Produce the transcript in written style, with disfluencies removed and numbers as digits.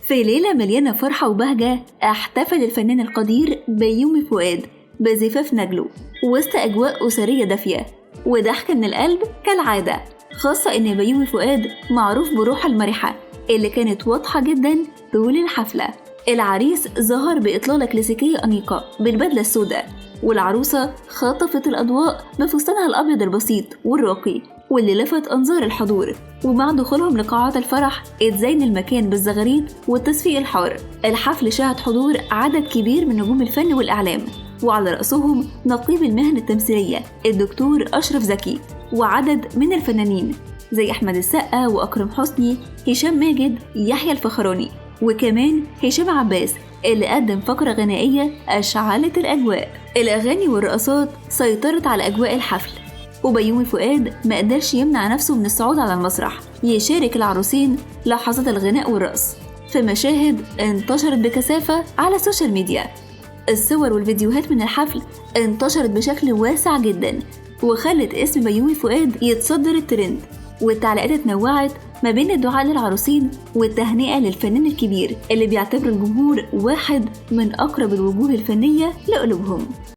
في ليلة مليانة فرحة وبهجة احتفل الفنان القدير بيومي فؤاد بزفاف نجله وسط أجواء أسرية دافية وضحك من القلب كالعادة، خاصة إن بيومي فؤاد معروف بروحه المرحة اللي كانت واضحة جدا طول الحفلة. العريس ظهر بإطلالة كلاسيكية أنيقة بالبدلة السوداء، والعروسة خطفت الأضواء بفستانها الأبيض البسيط والراقي واللي لفت أنظار الحضور. ومع دخولهم لقاعات الفرح اتزين المكان بالزغاريد والتصفيق الحار. الحفل شهد حضور عدد كبير من نجوم الفن والإعلام، وعلى رأسهم نقيب المهن التمثيلية الدكتور أشرف زكي، وعدد من الفنانين زي أحمد السقا وأكرم حسني، هشام ماجد، يحيى الفخراني، وكمان هشام عباس اللي قدم فقرة غنائية أشعلت الأجواء. الأغاني والرقصات سيطرت على أجواء الحفل، وبيومي فؤاد ما قدرش يمنع نفسه من الصعود على المسرح يشارك العروسين لحظات الغناء والرقص في مشاهد انتشرت بكثافة على السوشيال ميديا. الصور والفيديوهات من الحفل انتشرت بشكل واسع جدا وخلت اسم بيومي فؤاد يتصدر الترند، والتعليقات اتنوعت ما بين الدعاء للعروسين والتهنئة للفنان الكبير اللي بيعتبر الجمهور واحد من أقرب الوجوه الفنية لقلوبهم.